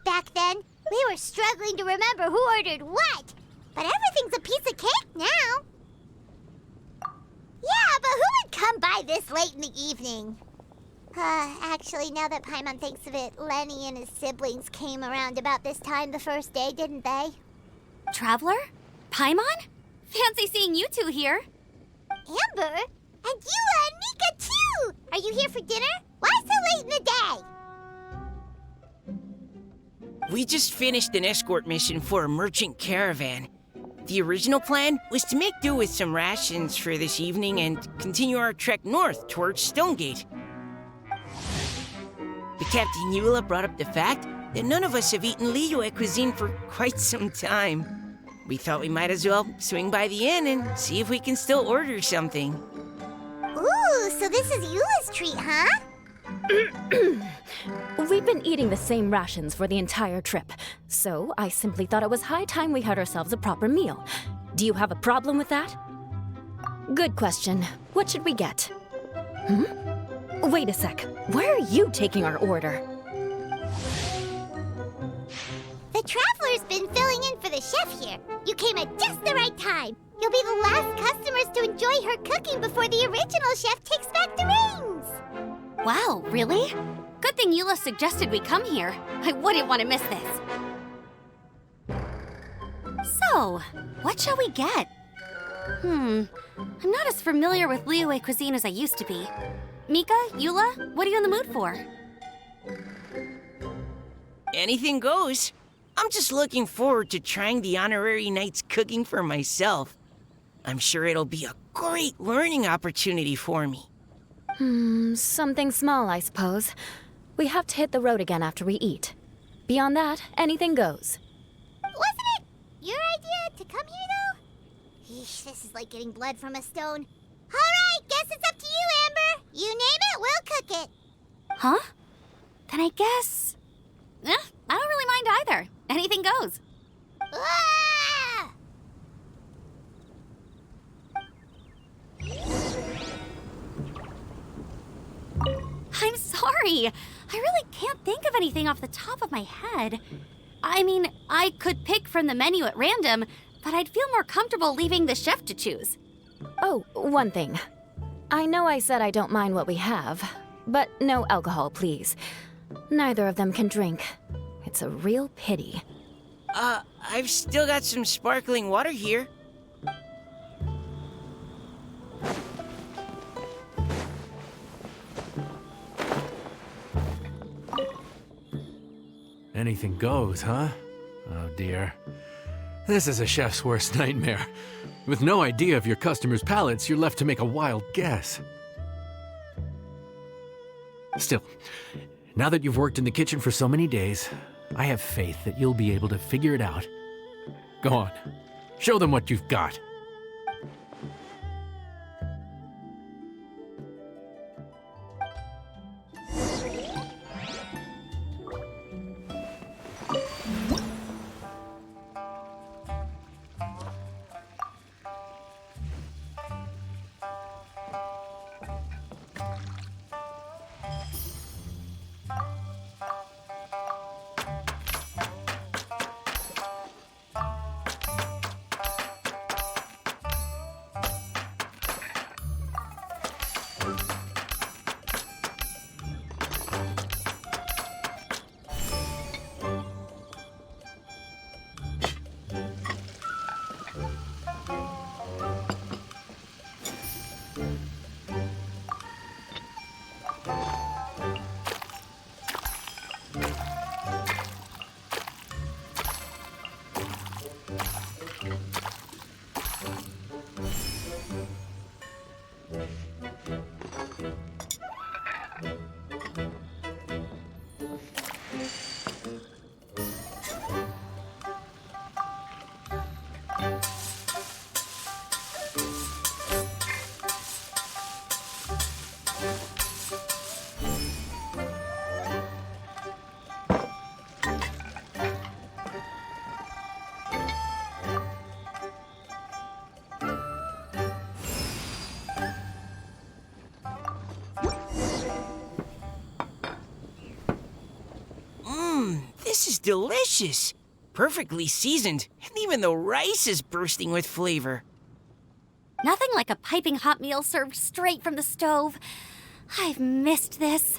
Back then, we were struggling to remember who ordered what. But everything's a piece of cake now. come by this late in the evening? Actually, now that Paimon thinks of it, Lenny and his siblings came around about this time the first day, didn't they? Traveler? Paimon? Fancy seeing you two here. Amber? And Eula and Mika, too! Are you here for dinner? Why so late in the day? We just finished an escort mission for a merchant caravan. The original plan was to make do with some rations for this evening and continue our trek north towards Stonegate. But Captain Eula brought up the fact that none of us have eaten Liyue cuisine for quite some time. We thought we might as well swing by the inn and see if we can still order something. Ooh, so this is Eula's treat, huh? We've been eating the same rations for the entire trip, so I simply thought it was high time we had ourselves a proper meal. Do you have a problem with that? Good question. What should we get? Wait a sec. Where are you taking our order? The Traveler's been filling in for the chef here. You came at just the right time. You'll be the last customers to enjoy her cooking before the original chef takes back the reins. Wow, really? Good thing Eula suggested we come here. I wouldn't want to miss this. So, what shall we get? I'm not as familiar with Liyue cuisine as I used to be. Mika, Eula, what are you in the mood for? Anything goes. I'm just looking forward to trying the honorary knight's cooking for myself. I'm sure it'll be a great learning opportunity for me. Something small, I suppose. We have to hit the road again after we eat. Beyond that, anything goes. Wasn't it your idea to come here, though? Eesh, this is like getting blood from a stone. All right, guess it's up to you, Amber. You name it, we'll cook it. Huh? Then I guess... I don't really mind either. Anything goes. Ah! I'm sorry. I really can't think of anything off the top of my head. I mean, I could pick from the menu at random, but I'd feel more comfortable leaving the chef to choose. Oh, one thing. I know I said I don't mind what we have, but no alcohol, please. Neither of them can drink. It's a real pity. I've still got some sparkling water here. Anything goes, huh? Oh dear. This is a chef's worst nightmare. With no idea of your customers' palates, you're left to make a wild guess. Still, now that you've worked in the kitchen for so many days, I have faith that you'll be able to figure it out. Go on, show them what you've got. This is delicious. Perfectly seasoned, and even the rice is bursting with flavor. Nothing like a piping hot meal served straight from the stove. I've missed this.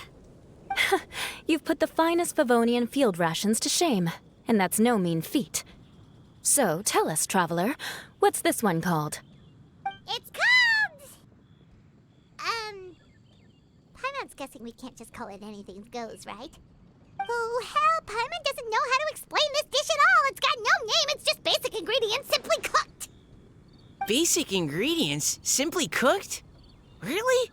You've put the finest Favonian field rations to shame, and that's no mean feat. So, tell us, traveler, what's this one called? It's called... Paimon's guessing we can't just call it anything goes, right? Oh, hell, Paimon doesn't know how to explain this dish at all. It's got no name, it's just basic ingredients simply cooked. Basic ingredients? Simply cooked? Really?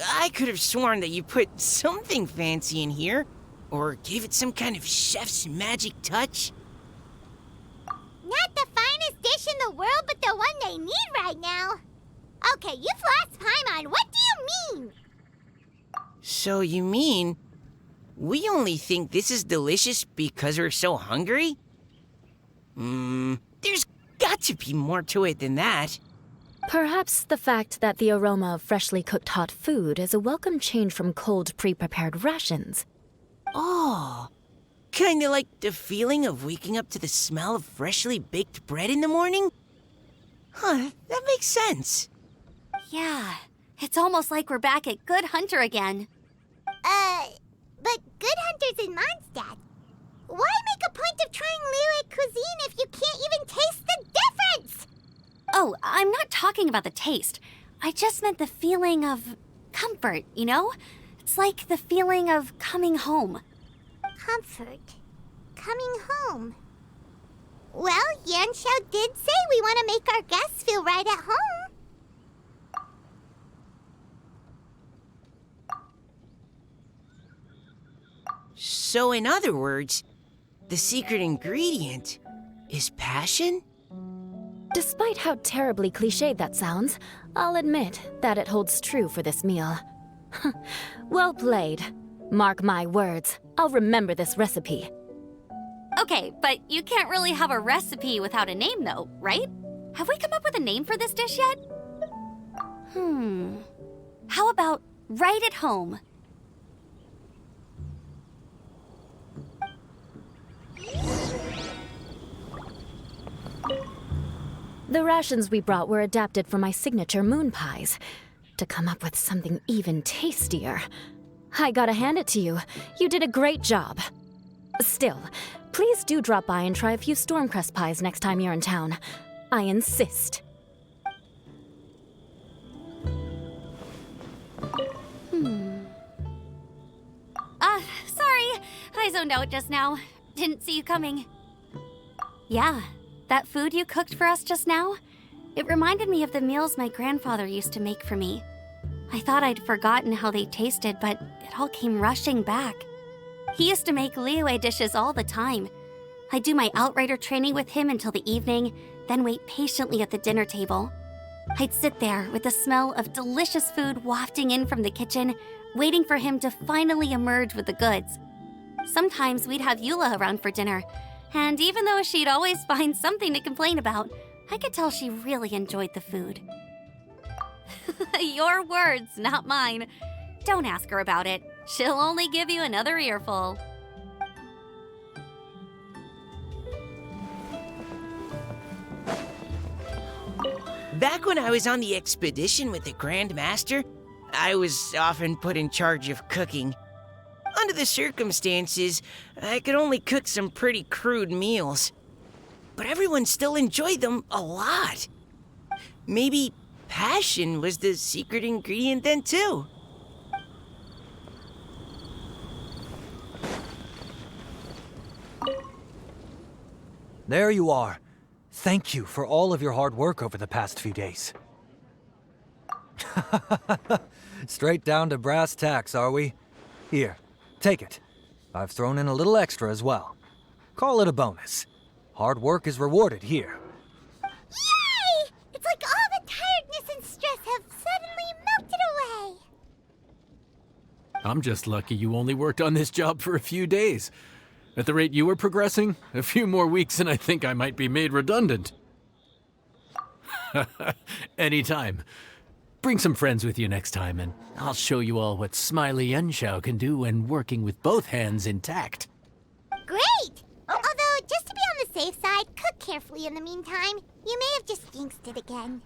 I could have sworn that you put something fancy in here, or gave it some kind of chef's magic touch. Not the finest dish in the world, but the one they need right now. Okay, you've lost Paimon. What do you mean? So you mean we only think this is delicious because we're so hungry? There's got to be more to it than that. Perhaps the fact that the aroma of freshly cooked hot food is a welcome change from cold, pre-prepared rations. Oh, kinda like the feeling of waking up to the smell of freshly baked bread in the morning? Huh, that makes sense. Yeah, it's almost like we're back at Good Hunter again. But Good Hunter's in Mondstadt. Why make a point of trying Liyue cuisine if you can't even taste the difference? Oh, I'm not talking about the taste. I just meant the feeling of comfort, you know? It's like the feeling of coming home. Comfort. Coming home. Well, Yanxiao did say we want to make our guests feel right at home. So in other words, the secret ingredient is passion? Despite how terribly cliched that sounds, I'll admit that it holds true for this meal. Well played. Mark my words, I'll remember this recipe. Okay, but you can't really have a recipe without a name though, right? Have we come up with a name for this dish yet? How about Right at Home? The rations we brought were adapted for my signature moon pies. To come up with something even tastier. I gotta hand it to you. You did a great job. Still, please do drop by and try a few Stormcrest pies next time you're in town. I insist. Sorry. I zoned out just now. Didn't see you coming. Yeah, that food you cooked for us just now? It reminded me of the meals my grandfather used to make for me. I thought I'd forgotten how they tasted, but it all came rushing back. He used to make Liyue dishes all the time. I'd do my outrider training with him until the evening, then wait patiently at the dinner table. I'd sit there with the smell of delicious food wafting in from the kitchen, waiting for him to finally emerge with the goods. Sometimes we'd have Eula around for dinner, and even though she'd always find something to complain about, I could tell she really enjoyed the food. Your words, not mine. Don't ask her about it. She'll only give you another earful. Back when I was on the expedition with the Grand Master, I was often put in charge of cooking. Under the circumstances, I could only cook some pretty crude meals. But everyone still enjoyed them a lot. Maybe passion was the secret ingredient then, too. There you are. Thank you for all of your hard work over the past few days. Straight down to brass tacks, are we? Here, take it. I've thrown in a little extra as well. Call it a bonus. Hard work is rewarded here. Yay! It's like all the tiredness and stress have suddenly melted away. I'm just lucky you only worked on this job for a few days. At the rate you were progressing, a few more weeks and I think I might be made redundant. Anytime. Bring some friends with you next time and I'll show you all what Smiley Yanxiao can do when working with both hands intact. Great! Although, just to be on the safe side, cook carefully in the meantime. You may have just jinxed it again.